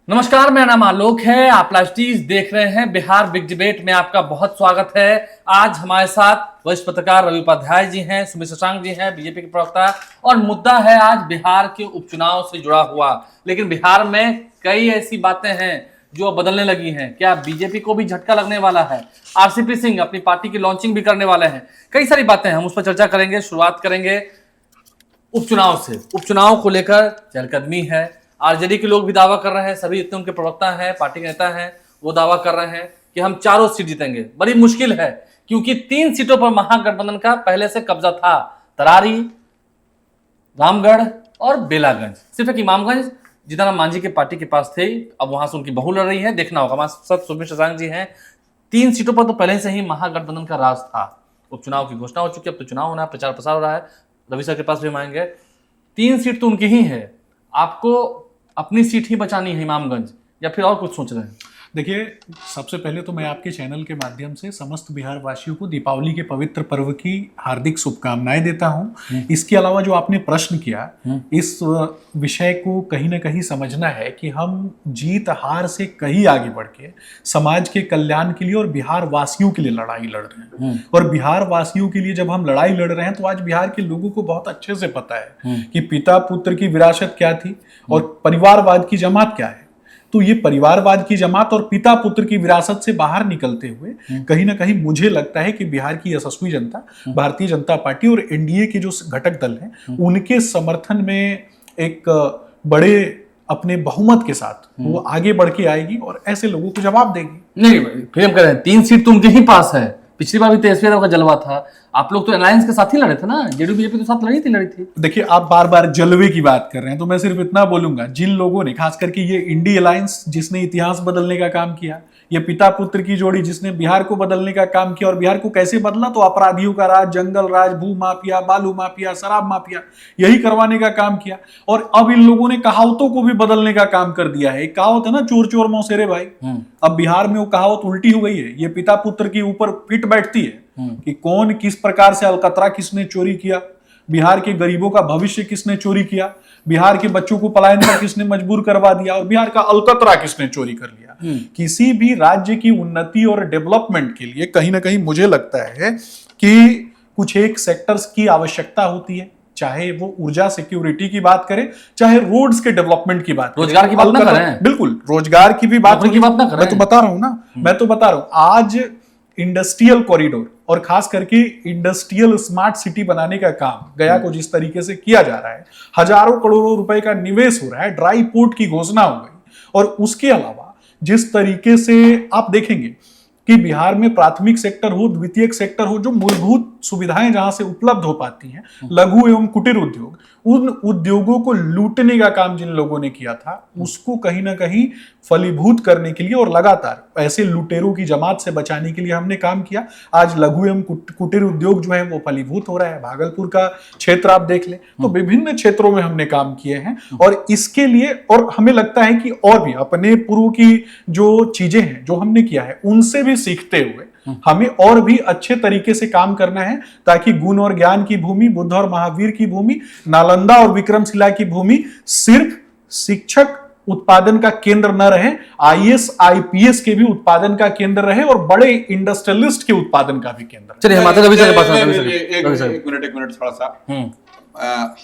नमस्कार, मेरा नाम आलोक है। आप लाइव टीज देख रहे हैं। बिहार बिग डिबेट में आपका बहुत स्वागत है। आज हमारे साथ वरिष्ठ पत्रकार रवि उपाध्याय जी हैं, सुमित शशांक जी हैं, बीजेपी के प्रवक्ता, और मुद्दा है आज बिहार के उपचुनाव से जुड़ा हुआ। लेकिन बिहार में कई ऐसी बातें हैं जो अब बदलने लगी हैं। क्या बीजेपी को भी झटका लगने वाला है? आरसीपी सिंह अपनी पार्टी की लॉन्चिंग भी करने वाले हैं। कई सारी बातें हैं, हम उस पर चर्चा करेंगे। शुरुआत करेंगे उपचुनाव से। उपचुनाव को लेकर चहलकदमी है। आरजेडी के लोग भी दावा कर रहे हैं, सभी जितने उनके प्रवक्ता हैं, पार्टी के नेता हैं, वो दावा कर रहे हैं कि हम चारों सीट जीतेंगे। बड़ी मुश्किल है क्योंकि 3 सीटों पर महागठबंधन का पहले से कब्जा था। तरारी, रामगढ़ और बेलागंज। सिर्फ एक इमामगंज जीतन मांझी के पार्टी के पास थे, अब वहां से उनकी बहू लड़ रही है। देखना होगा। हमारे साथ सुमित शशांक जी हैं। 3 सीटों पर तो पहले से ही महागठबंधन का राज था। उपचुनाव की घोषणा हो चुकी है, अब तो चुनाव होना है, प्रचार प्रसार हो रहा है। रवि सर के पास भी हम आएंगे। 3 सीट तो उनकी ही है। आपको अपनी सीट ही बचानी है इमामगंज, या फिर और कुछ सोच रहे हैं? देखिए, सबसे पहले तो मैं आपके चैनल के माध्यम से समस्त बिहार वासियों को दीपावली के पवित्र पर्व की हार्दिक शुभकामनाएं देता हूं। इसके अलावा जो आपने प्रश्न किया, इस विषय को कहीं ना कहीं समझना है कि हम जीत हार से कहीं आगे बढ़ के समाज के कल्याण के लिए और बिहार वासियों के लिए लड़ाई लड़ रहे हैं। और बिहार वासियों के लिए जब हम लड़ाई लड़ रहे हैं तो आज बिहार के लोगों को बहुत अच्छे से पता है कि पिता पुत्र की विरासत क्या थी और परिवारवाद की जमात क्या है। तो ये परिवारवाद की जमात और पिता पुत्र की विरासत से बाहर निकलते हुए कहीं ना कहीं मुझे लगता है कि बिहार की यशस्वी जनता, भारतीय जनता पार्टी और एनडीए के जो घटक दल हैं, उनके समर्थन में एक बड़े अपने बहुमत के साथ वो आगे बढ़ के आएगी और ऐसे लोगों को जवाब देगी। नहीं, फिर हम कह रहे हैं 3 सीट तो उनके ही पास है। पिछली बार भी तेजस्वी यादव का जलवा था। आप लोग तो अलायंस के साथ ही लड़े थे ना, जेडीयू बीजेपी के साथ लड़ी थी। देखिए, आप बार बार जलवे की बात कर रहे हैं तो मैं सिर्फ इतना बोलूंगा, जिन लोगों ने, खास करके ये इंडी अलायंस जिसने इतिहास बदलने का काम किया, ये पिता पुत्र की जोड़ी जिसने बिहार को बदलने का काम किया, और बिहार को कैसे बदला, तो अपराधियों का राज, जंगल राज, भू माफिया, बालू माफिया, शराब माफिया, यही करवाने का काम किया। और अब इन लोगों ने कहावतों को भी बदलने का काम कर दिया है। एक कहावत है ना, चोर चोर मौसेरे भाई। अब बिहार में वो कहावत उल्टी हो गई है। ये पिता पुत्र के ऊपर फिट बैठती है कि कौन किस प्रकार से अलकतरा किसने चोरी किया, बिहार के गरीबों का भविष्य किसने चोरी किया, बिहार के बच्चों को पलायन पर किसने मजबूर करवा दिया, और बिहार का अलकतरा किसने चोरी कर लिया। किसी भी राज्य की उन्नति और डेवलपमेंट के लिए कहीं ना कहीं मुझे लगता है कि कुछ एक सेक्टर्स की आवश्यकता होती है, चाहे वो ऊर्जा सिक्योरिटी की बात करें, चाहे रोड्स के डेवलपमेंट की बात, रोजगार की बात ना करें। बिल्कुल, रोजगार की भी बात ना करें। मैं तो बता रहा हूं आज इंडस्ट्रियल कॉरिडोर और खास करके इंडस्ट्रियल स्मार्ट सिटी बनाने का काम गया को जिस तरीके से किया जा रहा है, हजारों करोड़ों रुपए का निवेश हो रहा है, ड्राई पोर्ट की घोषणा हो गई, और उसके अलावा जिस तरीके से आप देखेंगे कि बिहार में प्राथमिक सेक्टर हो, द्वितीयक सेक्टर हो, जो मूलभूत सुविधाएं जहां से उपलब्ध हो पाती हैं, लघु एवं कुटीर उद्योग, उन उद्योगों को लूटने का काम जिन लोगों ने किया था, उसको कहीं ना कहीं फलीभूत करने के लिए और लगातार ऐसे लुटेरों की जमात से बचाने के लिए हमने काम किया। आज लघु एवं कुटीर उद्योग जो है वो फलीभूत हो रहा है। भागलपुर का क्षेत्र आप देख लें तो विभिन्न क्षेत्रों में हमने काम किए हैं, और इसके लिए, और हमें लगता है कि और भी अपने पूर्व की जो चीजें हैं जो हमने किया है उनसे भी सीखते हुए हमें और भी अच्छे तरीके से काम करना है, ताकि गुण और ज्ञान की भूमि, बुद्ध और महावीर की भूमि, नालंदा और विक्रमशिला की भूमि सिर्फ शिक्षक उत्पादन का केंद्र न रहे, आईएएस आईपीएस के भी उत्पादन का केंद्र रहे, और बड़े इंडस्ट्रियलिस्ट के उत्पादन का भी केंद्र। चलिए, हम आते हैं रवि सर के पास। एक मिनट थोड़ा सा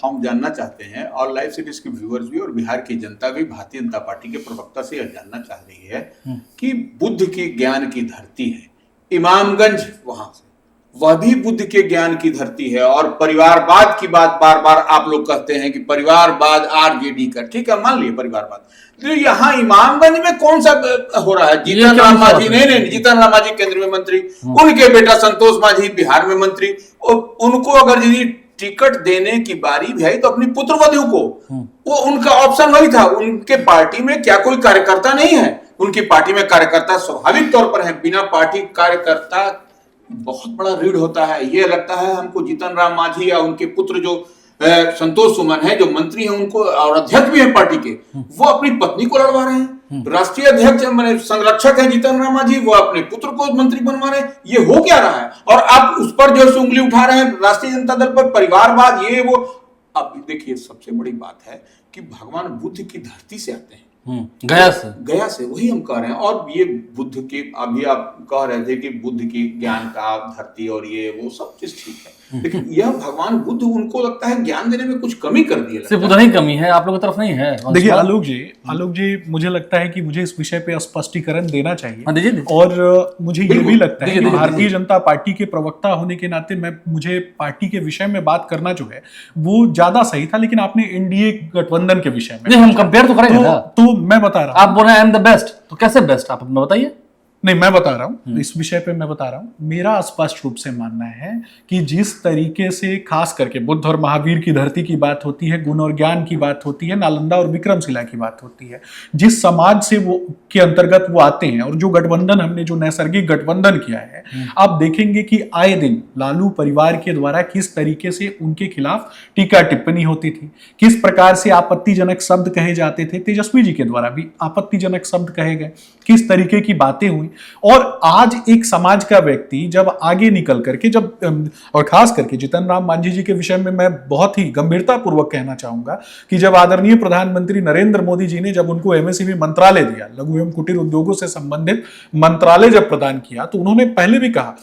हम जानना चाहते हैं, और लाइव सीरीज के व्यूअर्स भी और बिहार की जनता भी भारतीय जनता पार्टी के प्रवक्ता से यह जानना चाह रही है कि बुद्ध के ज्ञान की धरती है इमामगंज, वहां से वह भी बुद्ध के ज्ञान की धरती है, और परिवारवाद की बात बार बार आप लोग कहते हैं कि परिवारवाद आरजेडी का, ठीक है, मान लिए परिवारवाद, तो यहाँ इमामगंज में कौन सा हो रहा है? जीतन राम मांझी, नहीं, जीतन राम मांझी केंद्र में मंत्री, उनके बेटा संतोष मांझी बिहार में मंत्री, और उनको अगर यदि टिकट देने की बारी भी आई तो अपनी पुत्रवधू को, वो उनका ऑप्शन वही था। उनके पार्टी में क्या कोई कार्यकर्ता नहीं है? उनकी पार्टी में कार्यकर्ता स्वाभाविक तौर पर है। बिना पार्टी कार्यकर्ता बहुत बड़ा रीढ़ होता है। ये लगता है हमको जीतन राम मांझी या उनके पुत्र जो संतोष सुमन है, जो मंत्री हैं उनको, और अध्यक्ष भी है पार्टी के, वो अपनी पत्नी को लड़वा रहे हैं। राष्ट्रीय अध्यक्ष मैंने संरक्षक है जीतन राम मांझी, वो अपने पुत्र को मंत्री बनवा रहे हैं। ये हो क्या रहा है? और आप उस पर जो उंगली उठा रहे हैं राष्ट्रीय जनता दल पर, परिवारवाद, ये वो। अब देखिए, सबसे बड़ी बात है कि भगवान बुद्ध की धरती से आते हैं, गया से वही हम कह रहे हैं। और ये बुद्ध की, अभी आप कह रहे थे कि बुद्ध की ज्ञान का धरती और ये वो सब चीज ठीक है, लेकिन यह भगवान बुद्ध, उनको लगता है ज्ञान देने में कुछ कमी कर दी है। सिर्फ उधर ही कमी है, आप लोगों की तरफ नहीं है। देखिए आलोक जी, मुझे लगता है कि मुझे इस विषय पे स्पष्टीकरण देना चाहिए। दीजिए। और मुझे ये भी लगता है कि भारतीय जनता पार्टी के प्रवक्ता होने के नाते मुझे पार्टी के विषय में बात करना जो है वो ज्यादा सही था, लेकिन आपने एनडीए गठबंधन के विषय में, नहीं हम कंपेयर तो करेंगे ना। तो मैं बता रहा हूँ, आप बोल रहे हैं आई एम द बेस्ट, तो कैसे बेस्ट आप बताइए। नहीं, मैं बता रहा हूं इस विषय पे, मैं बता रहा हूं मेरा स्पष्ट रूप से मानना है कि जिस तरीके से खास करके बुद्ध और महावीर की धरती की बात होती है, गुण और ज्ञान की बात होती है, नालंदा और विक्रमशिला की बात होती है, जिस समाज से वो के अंतर्गत वो आते हैं, और जो गठबंधन हमने जो नैसर्गिक गठबंधन किया है, आप देखेंगे कि आए दिन लालू परिवार के द्वारा किस तरीके से उनके खिलाफ टीका टिप्पणी होती थी, किस प्रकार से आपत्तिजनक शब्द कहे जाते थे, तेजस्वी जी के द्वारा भी आपत्तिजनक शब्द कहे गए, किस तरीके की बातें हुई। और आज एक समाज का व्यक्ति जब आगे निकल करके, जब और खास करके जितन राम मांझी जी के विषय में मैं बहुत ही गंभीरता पूर्वक कहना चाहूंगा कि जब आदरणीय प्रधानमंत्री नरेंद्र मोदी जी ने जब उनको एमएसएमई मंत्रालय दिया, लघु एवं कुटीर उद्योगों से संबंधित मंत्रालय जब प्रदान किया, तो उन्होंने पहले भी कहा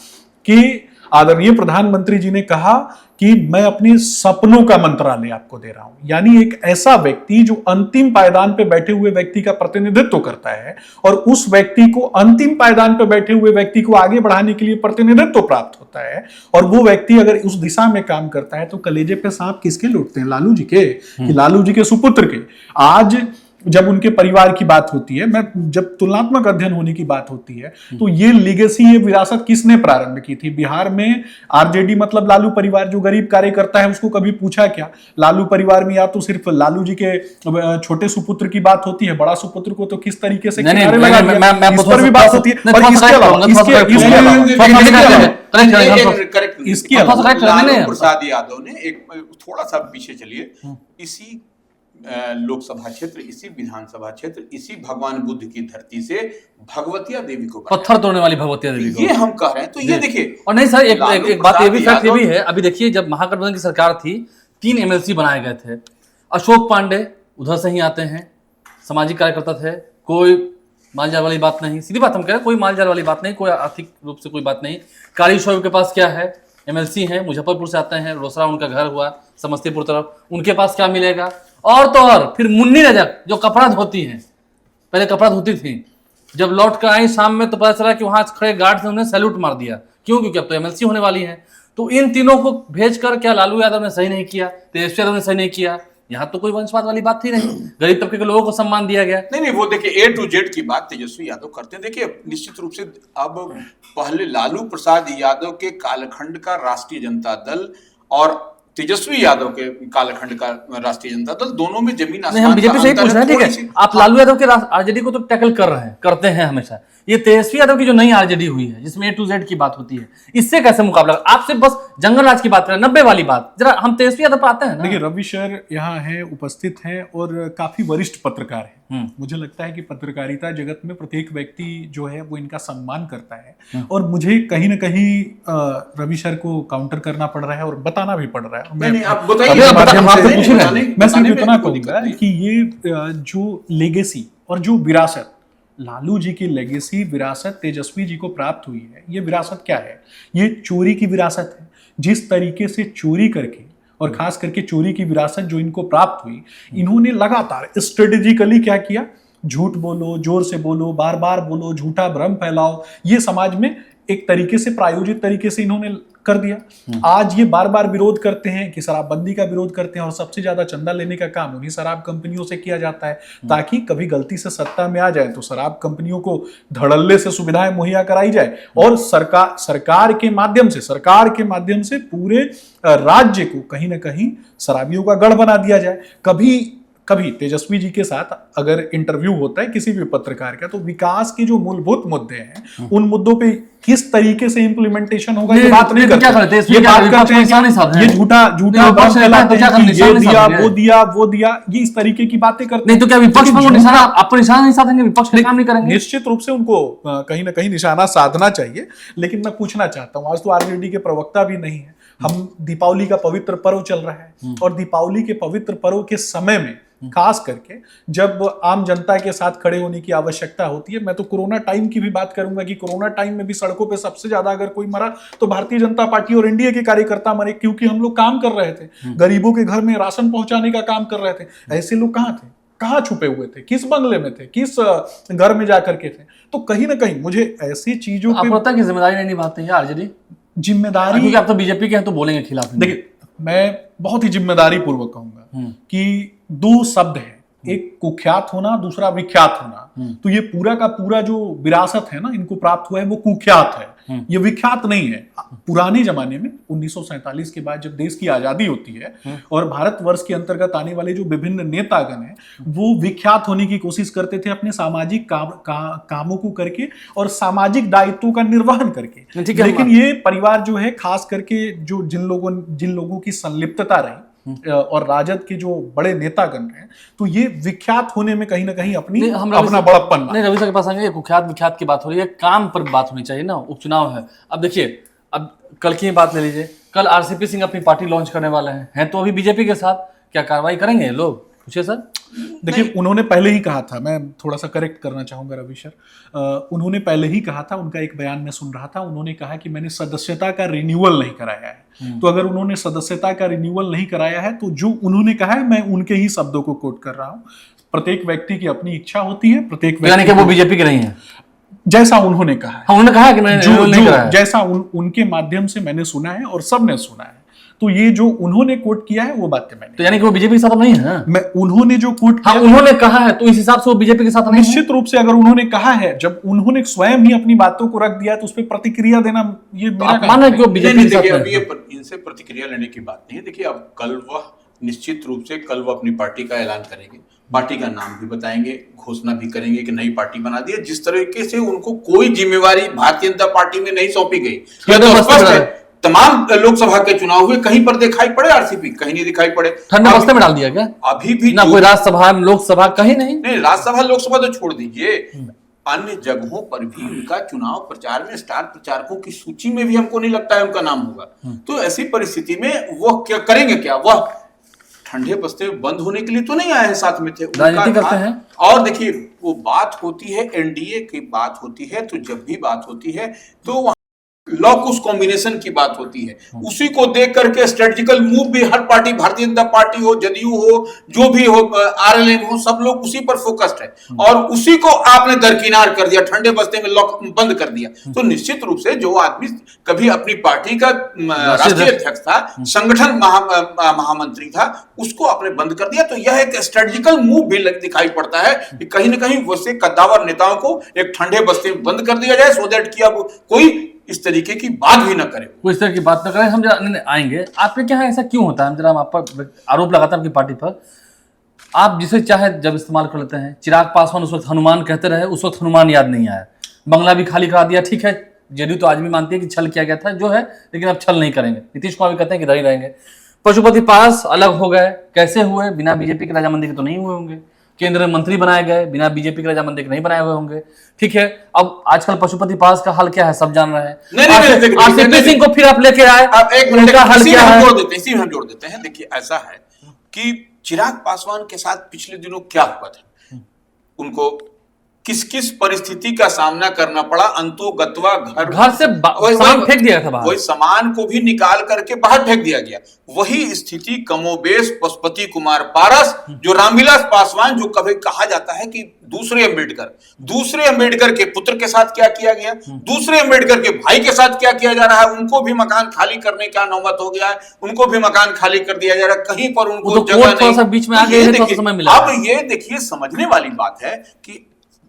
कि आदरणीय प्रधानमंत्री जी ने कहा कि मैं अपने सपनों का मंत्रालय आपको दे रहा हूं। यानी एक ऐसा व्यक्ति जो अंतिम पायदान पे बैठे हुए व्यक्ति का प्रतिनिधित्व करता है, और उस व्यक्ति को, अंतिम पायदान पे बैठे हुए व्यक्ति को आगे बढ़ाने के लिए प्रतिनिधित्व प्राप्त होता है, और वो व्यक्ति अगर उस दिशा में काम करता है, तो कलेजे पे सांप किसके लौटते हैं? लालू जी के, कि लालू जी के सुपुत्र के। आज जब उनके परिवार की बात होती है, मैं जब तुलनात्मक अध्ययन होने की बात होती है, तो ये लेगेसी, ये विरासत किसने प्रारंभ की थी? बिहार में आरजेडी मतलब लालू परिवार, जो गरीब कार्यकर्ता है उसको कभी पूछा क्या? लालू परिवार में या तो सिर्फ लालू जी के छोटे सुपुत्र की बात होती है, बड़ा सुपुत्र को तो किस तरीके से किनारे लगा दिया, इस पर भी बात होती है। और इसके अलावा लालू प्रसाद यादव ने एक, थोड़ा सा पीछे चलिए, इसी लोकसभा क्षेत्र, इसी विधानसभा क्षेत्र, इसी भगवान बुद्ध की धरती से भगवतिया देवी को, पत्थर तोड़ने वाली भगवतिया देवी को, ये हम कह रहे हैं। तो ये देखिए, और नहीं सर, एक बात ये भी, फैक्ट ये भी है, अभी देखिए जब महागठबंधन की सरकार थी, 3 एमएलसी बनाए गए थे। अशोक पांडे उधर से ही आते हैं, सामाजिक कार्यकर्ता थे, कोई मालजाल वाली बात नहीं, सीधी बात हम कह रहे हैं, कोई मालजाल वाली बात नहीं, कोई आर्थिक रूप से कोई बात नहीं। कारी शोएब के पास क्या है? एमएलसी हैं, मुजफ्फरपुर से आते हैं, रोसड़ा उनका घर हुआ, समस्तीपुर तरफ, उनके पास क्या मिलेगा? और तो और फिर मुन्नी रजक जो कपड़ा धोती हैं, पहले कपड़ा धोती थी, जब लौट कर आई शाम में तो पता चला कि वहां खड़े गार्ड से उन्हें सैल्यूट मार दिया। क्यों? क्योंकि अब तो एमएलसी होने वाली है। तो इन तीनों को भेजकर क्या लालू यादव ने सही नहीं किया? तेजस्वी यादव ने सही नहीं किया? यहाँ तो कोई वंशवाद वाली बात थी नहीं, गरीब तबके के लोगों को सम्मान दिया गया। नहीं, वो देखिए A to Z की बात तेजस्वी यादव करते हैं। देखिए निश्चित रूप से अब पहले लालू प्रसाद यादव के कालखंड का राष्ट्रीय जनता दल और तेजस्वी यादव के कालखंड का राष्ट्रीय जनता दल, दोनों में जमीन आसमान हम बीजेपी से ही पूछ रहे हैं, ठीक है? आप लालू यादव के आरजेडी को तो टैकल करते हैं हमेशा। ये तेजस्वी यादव की जो नई आरजेडी हुई है, जिसमें A to Z की बात होती है, इससे कैसे मुकाबला? आप सिर्फ बस जंगल राज की बात करें, 90 वाली बात, जरा हम तेजस्वी यादव पर आते हैं ना। देखिए रवि सर यहाँ है, उपस्थित हैं और काफी वरिष्ठ पत्रकार हैं। मुझे लगता है कि पत्रकारिता जगत में प्रत्येक व्यक्ति जो है वो इनका सम्मान करता है, और मुझे कहीं ना कहीं रवि सर को काउंटर करना पड़ रहा है और बताना भी पड़ रहा है। मैं सिर्फ इतना कहूंगा कि ये जो लेगेसी और जो विरासत, लालू जी की लेगेसी विरासत तेजस्वी जी को प्राप्त हुई है, ये विरासत क्या है? ये चोरी की विरासत है। जिस तरीके से चोरी करके, और खास करके चोरी की विरासत जो इनको प्राप्त हुई, इन्होंने लगातार स्ट्रेटेजिकली क्या किया? झूठ बोलो, जोर से बोलो, बार बार बोलो, झूठा भ्रम फैलाओ, ये समाज में एक तरीके से प्रायोजित तरीके से इन्होंने कर दिया। आज ये बार बार विरोध करते हैं कि शराबबंदी का विरोध करते हैं, और सबसे ज्यादा चंदा लेने का काम उन्हीं शराब कंपनियों से किया जाता है, ताकि कभी गलती से सत्ता में आ जाए तो शराब कंपनियों को धड़ल्ले से सुविधाएं मुहैया कराई जाए, और सरकार के माध्यम से पूरे राज्य को कहीं ना कहीं शराबियों का गढ़ बना दिया जाए। कभी तेजस्वी जी के साथ अगर इंटरव्यू होता है किसी भी पत्रकार का, तो विकास के जो मूलभूत मुद्दे हैं, उन मुद्दों पे किस तरीके से इंप्लीमेंटेशन होगा ये बात नहीं करते। ये बात करते हैं, ये झूठा ये दिया, वो दिया, ये इस तरीके की बातें करते हैं। नहीं तो क्या विपक्ष पर निशाना, आप निशाना नहीं साधेंगे? विपक्ष काम नहीं करेंगे? निश्चित रूप से उनको कहीं ना कहीं निशाना साधना चाहिए, लेकिन मैं पूछना चाहता हूँ, आज तो आरजेडी के प्रवक्ता भी नहीं है, हम दीपावली का पवित्र पर्व चल रहा है और दीपावली के पवित्र पर्व के समय में खास करके जब आम जनता के साथ खड़े होने की आवश्यकता होती है, मैं तो कोरोना टाइम की भी बात करूंगा कि कोरोना टाइम में भी सड़कों पे सबसे ज्यादा अगर कोई मरा तो भारतीय जनता पार्टी और एनडीए के कार्यकर्ता मरे, क्योंकि हम लोग काम कर रहे थे, गरीबों के घर में राशन पहुंचाने का काम कर रहे थे। ऐसे लोग कहाँ थे, कहाँ छुपे हुए थे, किस बंगले में थे, किस घर में जाकर के थे? तो कहीं ना कहीं मुझे ऐसी चीजों आप पता है कि जिम्मेदारी नहीं निभाते हैं आरजेडी, जिम्मेदारी, क्योंकि आप तो बीजेपी के हैं तो बोलेंगे खिलाफ। देखिए मैं बहुत ही जिम्मेदारी पूर्वक कहूंगा कि दो शब्द है, एक कुख्यात होना, दूसरा विख्यात होना। तो ये पूरा का पूरा जो विरासत है ना इनको प्राप्त हुआ है वो कुख्यात है, ये विख्यात नहीं है। पुराने जमाने में 1947 के बाद जब देश की आजादी होती है और भारतवर्ष के अंतर्गत आने वाले जो विभिन्न नेतागण हैं वो विख्यात होने की कोशिश करते थे अपने सामाजिक कामों को करके और सामाजिक दायित्वों का निर्वहन करके। लेकिन ये परिवार जो है खास करके जो जिन लोगों की संलिप्तता रही और राजद के जो बड़े नेतागण हैं, तो ये विख्यात होने में कहीं ना कहीं अपना बड़प्पन। नहीं, रवि सर के पास आएंगे। कुख्यात विख्यात की बात हो रही है, काम पर बात होनी चाहिए ना, उपचुनाव है। अब देखिए, अब कल की बात ले लीजिए, कल आरसीपी सिंह अपनी पार्टी लॉन्च करने वाले हैं तो अभी बीजेपी के साथ, क्या कार्रवाई करेंगे लोग? पूछिए सर। देखिए उन्होंने पहले ही कहा था, मैं थोड़ा सा करेक्ट करना चाहूंगा रवि सर, उन्होंने पहले ही कहा था, उनका एक बयान में सुन रहा था, उन्होंने कहा कि मैंने सदस्यता का रिन्यूअल नहीं कराया है। तो अगर उन्होंने सदस्यता का रिन्यूअल नहीं कराया है तो जो उन्होंने कहा है मैं उनके ही शब्दों को कोट कर रहा हूं। प्रत्येक व्यक्ति की अपनी इच्छा होती है, प्रत्येक यानी कि वो बीजेपी के नहीं है जैसा उन्होंने कहा है। उन्होंने कहा कि मैंने जैसा उनके माध्यम से मैंने सुना है और सबने सुना है, तो ये जो उन्होंने कोट किया है वो बातें मैंने, तो यानी कि वो बीजेपी के साथ नहीं है। मैं उन्होंने जो कोट किया, उन्होंने कहा है तो इस हिसाब से वो बीजेपी के साथ नहीं है। निश्चित रूप से अगर उन्होंने कहा है, जब उन्होंने स्वयं ही अपनी बातों को रख दिया है तो उस पर प्रतिक्रिया देना ये मेरा मान है कि वो बीजेपी के साथ नहीं। अब ये इनसे प्रतिक्रिया लेने की बात नहीं है। देखिए अब कल वह निश्चित रूप से कल वो अपनी पार्टी का ऐलान करेंगे, पार्टी का नाम भी बताएंगे, घोषणा भी करेंगे कि नई पार्टी बना दी है। जिस तरीके से उनको कोई जिम्मेवारी भारतीय जनता पार्टी में नहीं सौंपी गई, यह तो स्पष्ट है। तमाम लोकसभा के चुनाव हुए, कहीं पर दिखाई पड़े आरसीपी, कहीं नहीं दिखाई पड़े। ठंडे बस्ते में डाल दिया क्या? अभी भी ना कोई राज्यसभा लोकसभा कहीं नहीं। राज्यसभा लोकसभा तो छोड़ दीजिए, अन्य जगहों पर भी उनका चुनाव प्रचार में स्टार प्रचारकों की सूची में भी हमको नहीं लगता है उनका नाम होगा। तो ऐसी परिस्थिति में वो क्या करेंगे? क्या वह ठंडे बस्ते में बंद होने के लिए तो नहीं आए हैं, साथ में थे, राजनीति करते हैं। और देखिए वो बात होती है, एनडीए की बात होती है, तो जब भी बात होती है तो लॉकुस कॉम्बिनेशन की बात होती है। उसी को देख करके स्ट्रेटेजिकल मूव भी हर पार्टी, भारतीय जनता पार्टी हो, जदयू हो, जो भी हो, आरएलएम हो, सब लोग उसी पर फोकस्ड है और उसी को आपने दरकिनार कर दिया, ठंडे बस्ते में लॉक बंद कर दिया। तो निश्चित रूप से जो आदमी कभी अपनी पार्टी का राष्ट्रीय अध्यक्ष था, संगठन महामंत्री था, उसको आपने बंद कर दिया। तो यह एक स्ट्रेटेजिकल मूव भी दिखाई पड़ता है कि कहीं ना कहीं वैसे कद्दावर नेताओं को एक ठंडे बस्ते में बंद कर दिया जाए, सो दैट कि अब कोई इस तरीके की बात भी ना करे, कोई इस तरह की बात ना करे। हम जरा आएंगे आपके क्या है, ऐसा क्यों होता है? हम जरा आप पर आरोप लगाते हैं आपकी पार्टी पर, आप जिसे चाहे जब इस्तेमाल कर लेते हैं। चिराग पासवान उस वक्त हनुमान कहते रहे, उस वक्त हनुमान याद नहीं आया। बंगला भी खाली करा दिया, ठीक है, जदयू तो आज भी मानती है कि छल किया गया था जो है, लेकिन अब छल नहीं करेंगे। नीतीश कुमार भी कहते हैं कि इधर ही रहेंगे। पशुपति पास अलग हो गए, कैसे हुए? बिना बीजेपी के राजामंदी के तो नहीं हुए होंगे। केंद्रीय मंत्री बनाए गए, बिना बीजेपी के राजामंदी के नहीं बनाए हुए होंगे। ठीक है, अब आजकल पशुपति पास का हाल क्या है सब जान रहे हैं। आरसीपी सिंह को फिर आप लेके आए, एक मिनट का हाल क्या है? इसी में हम जोड़ देते हैं। देखिए ऐसा है कि चिराग पासवान के साथ पिछले दिनों क्या हुआ था, उनको किस किस परिस्थिति का सामना करना पड़ा, अंतोगत्वा घर से सामान फेंक दिया था, वही सामान को भी निकाल करके बाहर फेंक दिया गया। वही स्थिति कमोबेश पशुपति कुमार पारस, जो रामविलास पासवान, जो कभी कहा जाता है कि दूसरे अंबेडकर के पुत्र के साथ क्या किया गया, दूसरे अंबेडकर के भाई के साथ क्या किया जा रहा है, उनको भी मकान खाली करने का नौबत हो गया है, उनको भी मकान खाली कर दिया जा रहा है, कहीं पर उनको जगह नहीं। बीच में आ गए हैं, समय मिला। अब ये देखिए समझने वाली बात है कि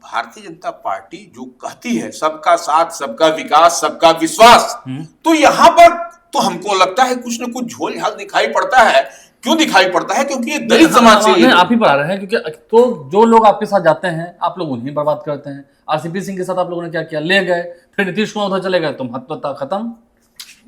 भारतीय जनता पार्टी जो कहती है सबका साथ, सबका विकास, सबका विश्वास, तो यहां पर तो हमको लगता है कुछ न कुछ झोल झाल दिखाई पड़ता है। क्यों दिखाई पड़ता है? क्योंकि ये दलित समाज से आप ही पर आ रहे हैं, क्योंकि तो जो लोग आपके साथ जाते हैं आप लोग उन्हें बर्बाद करते हैं। आरसीपी सिंह के साथ आप लोगों ने क्या किया, ले गए, फिर नीतीश कुमार उधर चले गए, तो महत्वता खत्म।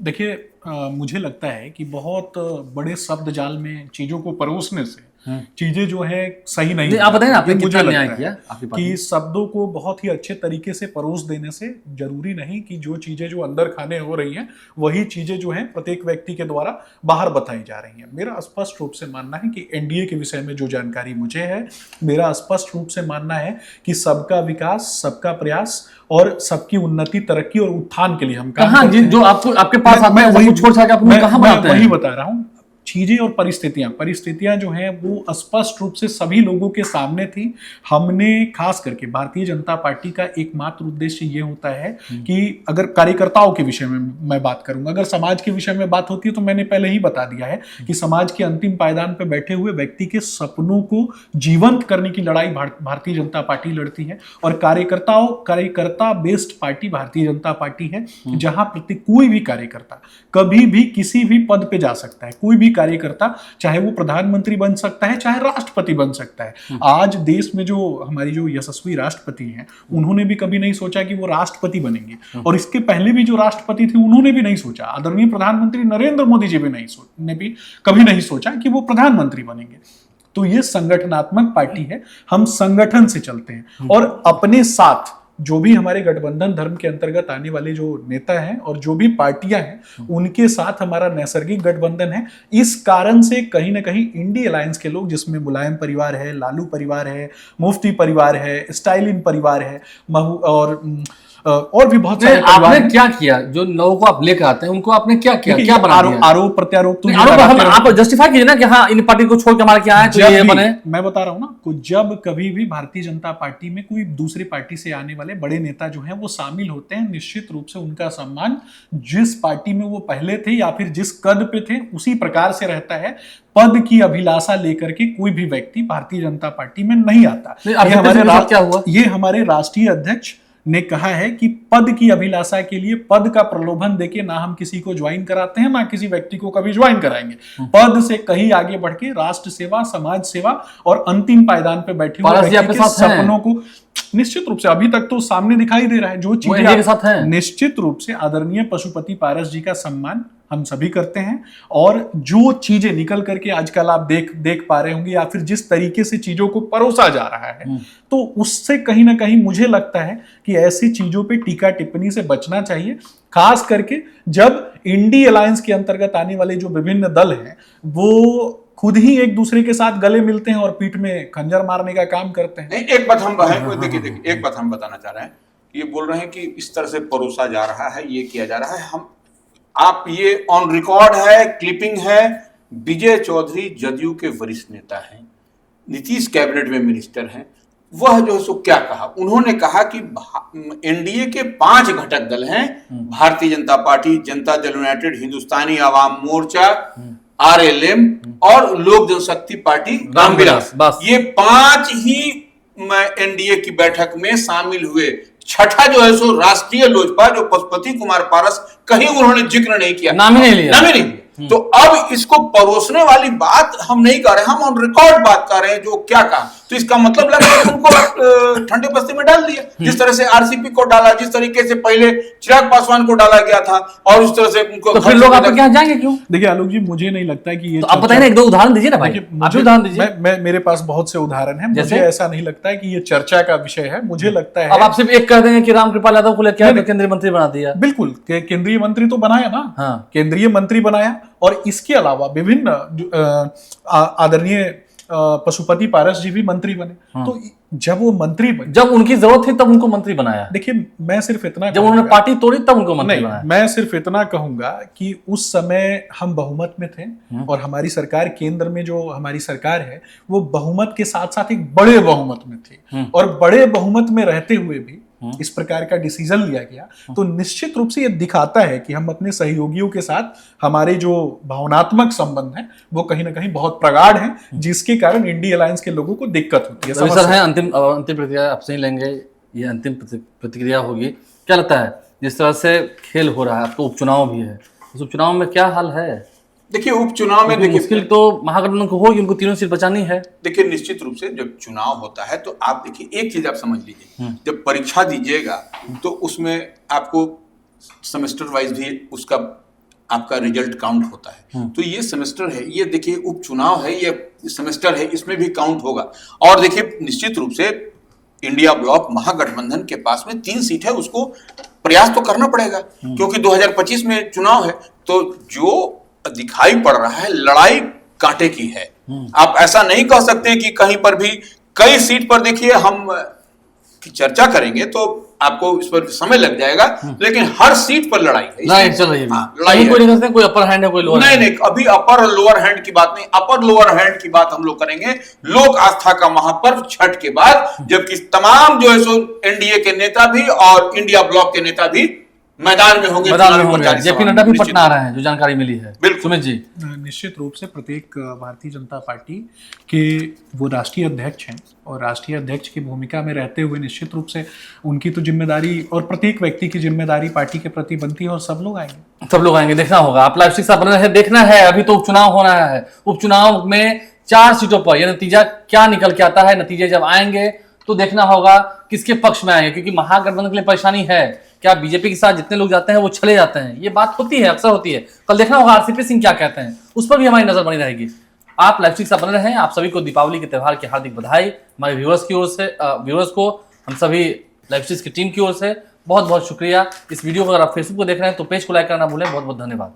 देखिए मुझे लगता है कि बहुत बड़े शब्द जाल में चीजों को परोसने से चीजें जो है सही नहीं, आप बताएं आपने ये कितना मुझे न्याय लगता किया है आपकी पार्टी कि शब्दों को बहुत ही अच्छे तरीके से परोस देने से जरूरी नहीं कि जो चीजें जो अंदर खाने हो रही हैं वही चीजें जो हैं प्रत्येक व्यक्ति के द्वारा बाहर बताई जा रही हैं। मेरा स्पष्ट रूप से मानना है कि एनडीए के विषय में जो जानकारी मुझे है, मेरा स्पष्ट रूप से मानना है कि सबका विकास, सबका प्रयास और सबकी उन्नति, तरक्की और उत्थान के लिए हम काम कहाँ करते हैं। जो आपको आपके पास आता मैं है वही सब कुछ छोड़ छाड़ के आप उन्हें कहाँ मैं बनाते वही हैं? बता रहा हूँ। चीजें और परिस्थितियां जो हैं वो स्पष्ट रूप से सभी लोगों के सामने थी। हमने खास करके भारतीय जनता पार्टी का एकमात्र उद्देश्य ये होता है कि अगर कार्यकर्ताओं के विषय में मैं बात करूंगा, अगर समाज के विषय में बात होती है तो मैंने पहले ही बता दिया है कि समाज के अंतिम पायदान पर बैठे हुए व्यक्ति के सपनों को जीवंत करने की लड़ाई भारतीय जनता पार्टी लड़ती है। और कार्यकर्ता based party Bharatiya Janata party है, जहां प्रति कोई भी कार्यकर्ता कभी भी किसी भी पद पे जा सकता है। कोई भी कार्यकर्ता चाहे वो प्रधानमंत्री बन सकता है, चाहे राष्ट्रपति बन सकता है। आज देश में जो हमारी जो यशस्वी राष्ट्रपति हैं, उन्होंने भी कभी नहीं सोचा कि वो राष्ट्रपति बनेंगे, और इसके पहले भी जो राष्ट्रपति थे उन्होंने भी नहीं सोचा। आदरणीय प्रधानमंत्री नरेंद्र मोदी जी ने भी कभी नहीं सोचा कि वो प्रधानमंत्री बनेंगे। तो ये संगठनात्मक पार्टी है, हम संगठन से चलते हैं और अपने साथ जो भी हमारे गठबंधन धर्म के अंतर्गत आने वाले जो नेता हैं और जो भी पार्टियां हैं उनके साथ हमारा नैसर्गिक गठबंधन है। इस कारण से कहीं ना कहीं इंडी अलायंस के लोग, जिसमें मुलायम परिवार है, लालू परिवार है, मुफ्ती परिवार है, स्टालिन परिवार है और भी बहुत सारे आपने क्या किया? जो लोगों को आप लेकर आते हैं उनको आपने क्या किया, क्या बना दिया? आरोप प्रत्यारोप तो आप जस्टिफाई कीजिए ना कि हाँ इन पार्टी को छोड़ के हमारे क्या है तो ये बने। मैं बता रहा हूं ना, जब कभी भी भारतीय जनता पार्टी में कोई दूसरी पार्टी से आने वाले बड़े नेता जो हैं वो शामिल होते हैं, निश्चित रूप से उनका सम्मान जिस पार्टी में वो पहले थे या फिर जिस कद पे थे उसी प्रकार से रहता है। पद की अभिलाषा लेकर के कोई भी व्यक्ति भारतीय जनता पार्टी में नहीं आता। ये हमारे राष्ट्रीय अध्यक्ष ने कहा है कि पद की अभिलाषा के लिए पद का प्रलोभन देके ना हम किसी को ज्वाइन कराते हैं, ना किसी व्यक्ति को कभी ज्वाइन कराएंगे। पद से कहीं आगे बढ़ के राष्ट्र सेवा, समाज सेवा और अंतिम पायदान पे बैठे हुए व्यक्ति के सपनों को निश्चित रूप से अभी तक तो सामने दिखाई दे रहा है। जो चीजें निश्चित रूप से आदरणीय पशुपति पारस जी का सम्मान हम सभी करते हैं, और जो चीजें निकल करके आजकल आप देख पा रहे होंगे या फिर जिस तरीके से चीजों को परोसा जा रहा है, तो उससे कहीं ना कहीं मुझे लगता है कि ऐसी चीजों पे टीका टिप्पणी से बचना चाहिए। खास करके जब इंडी अलायंस के अंतर्गत आने वाले जो विभिन्न दल हैं वो खुद ही एक दूसरे के साथ गले मिलते हैं और पीठ में खंजर मारने का काम करते हैं। नहीं, एक बात हम देखिए एक बात हम बताना चाह रहे हैं। ये बोल रहे हैं कि इस तरह से परोसा जा रहा है, ये किया जा रहा है। आप ये ऑन रिकॉर्ड है, क्लिपिंग है। विजय चौधरी जदयू के वरिष्ठ नेता हैं, नीतीश कैबिनेट में मिनिस्टर हैं। वह जो है सो क्या कहा, उन्होंने कहा कि एनडीए के 5 घटक दल हैं, Bharatiya Janata party, Janata Dal United, Hindustani Awam Morcha, RLM और लोक जनशक्ति पार्टी रामविलास, ये 5 ही एनडीए की बैठक में शामिल हुए। छठा जो है सो राष्ट्रीय लोजपा, जो पशुपति कुमार पारस, कहीं उन्होंने जिक्र नहीं किया, नाम ही नहीं लिया। तो अब इसको परोसने वाली बात हम नहीं कर रहे, हम ऑन रिकॉर्ड बात कर रहे हैं जो क्या कहा। तो इसका मतलब लग रहा है उनको ठंडे बस्ती में डाल दिया, जिस तरह से आरसीपी को डाला, जिस तरीके से पहले चिराग पासवान को डाला गया था, और उस तरह से उनको। तो फिर लोग आपके यहाँ जाएंगे क्यों? देखिए आलोक जी, मुझे नहीं लगता है कि ये, तो आप बताइए ना, 1-2 उदाहरण दीजिए ना भाई। उदाहरण दीजिए। मेरे पास बहुत से उदाहरण हैं। मुझे ऐसा नहीं लगता है कि ये चर्चा का विषय है। मुझे लगता है अब आप सिर्फ एक कह देंगे कि रामकृपाल यादव को लेकर केंद्रीय मंत्री बना दिया। बिल्कुल, केंद्रीय मंत्री तो बनाया ना, केंद्रीय मंत्री बनाया, और इसके अलावा विभिन्न आदरणीय पशुपति पारस जी भी मंत्री बने। तो जब वो मंत्री बने, जब उनकी जरूरत थी तब उनको मंत्री बनाया। देखिए मैं सिर्फ इतना, जब उन्होंने पार्टी तोड़ी तब उनको मंत्री बनाया। मैं सिर्फ इतना कहूंगा कि उस समय हम बहुमत में थे, और हमारी सरकार, केंद्र में जो हमारी सरकार है वो बहुमत के साथ साथ एक बड़े बहुमत में थी, और बड़े बहुमत में रहते हुए भी इस प्रकार का डिसीजन लिया गया। तो निश्चित रूप से ये दिखाता है कि हम अपने सहयोगियों के साथ, हमारे जो भावनात्मक संबंध हैं वो कहीं ना कहीं बहुत प्रगाढ़ हैं, जिसके कारण इंडी अलायंस के लोगों को दिक्कत होती है। सर है अंतिम प्रतिक्रिया आपसे ही लेंगे, ये अंतिम प्रतिक्रिया होगी। क्या लगता है जिस तरह से खेल हो रहा है, आपको उपचुनाव भी है, उस उपचुनाव में क्या हाल है? देखिए उपचुनाव में देखिए मुश्किल तो महागठबंधन को होगी, उनको 3 सीट बचानी है। देखिए निश्चित रूप से जब चुनाव होता है तो आप देखिए एक चीज आप समझ लीजिए, जब परीक्षा दीजिएगा तो उसमें आपको सेमेस्टर वाइज भी उसका आपका रिजल्ट काउंट होता है। तो ये सेमेस्टर है, ये देखिए उपचुनाव है, ये सेमेस्टर है, इसमें भी काउंट होगा। और देखिए, निश्चित रूप से इंडिया ब्लॉक महागठबंधन के पास में 3 सीट है, उसको प्रयास तो करना पड़ेगा, क्योंकि 2025 में चुनाव है। तो जो दिखाई पड़ रहा है, लड़ाई कांटे की है। आप ऐसा नहीं कह सकते कि कहीं पर भी, कई सीट पर देखिए, हम की चर्चा करेंगे तो आपको इस पर समय लग जाएगा, लेकिन हर सीट पर लड़ाई है। लड़ाई चल रही है। लड़ाई कोई नहीं कहते कोई अपर हैंड है कोई लोअर नहीं नहीं, अभी अपर लोअर हैंड की बात नहीं, अपर लोअर हैंड की बात हम लोग करेंगे लोक आस्था का महापर्व छठ के बाद, जबकि तमाम जो है सो एनडीए के नेता भी और इंडिया ब्लॉक के नेता भी मैदान में होंगे। जेपी नड्डा भी पटना आ रहे हैं, जो जानकारी मिली है। बिल्कुल सुमित जी। निश्चित रूप से प्रत्येक भारतीय जनता पार्टी के वो राष्ट्रीय अध्यक्ष हैं, और राष्ट्रीय अध्यक्ष की भूमिका में रहते हुए निश्चित रूप से उनकी तो जिम्मेदारी, और प्रत्येक व्यक्ति की जिम्मेदारी पार्टी के प्रति बनती है, और सब लोग आएंगे। सब लोग आएंगे, देखना होगा। आप लाइव साथ बने रहे, देखना है। अभी तो उपचुनाव होना है, उपचुनाव में 4 सीटों पर यह नतीजा क्या निकल के आता है। नतीजे जब आएंगे तो देखना होगा किसके पक्ष में आएंगे, क्योंकि महागठबंधन के लिए परेशानी है। क्या बीजेपी के साथ जितने लोग जाते हैं वो चले जाते हैं, ये बात होती है, अक्सर होती है। कल देखना होगा आरसीपी सिंह क्या कहते हैं, उस पर भी हमारी नजर बनी रहेगी। आप लाइव के साथ बने रहें। आप सभी को दीपावली के त्योहार की हार्दिक बधाई। हमारे व्यूअर्स की ओर से, व्यूअर्स को हम सभी लाइव की टीम की ओर से बहुत बहुत शुक्रिया। इस वीडियो को अगर आप फेसबुक को देख रहे हैं तो पेज को लाइक करना भूलें। बहुत बहुत धन्यवाद।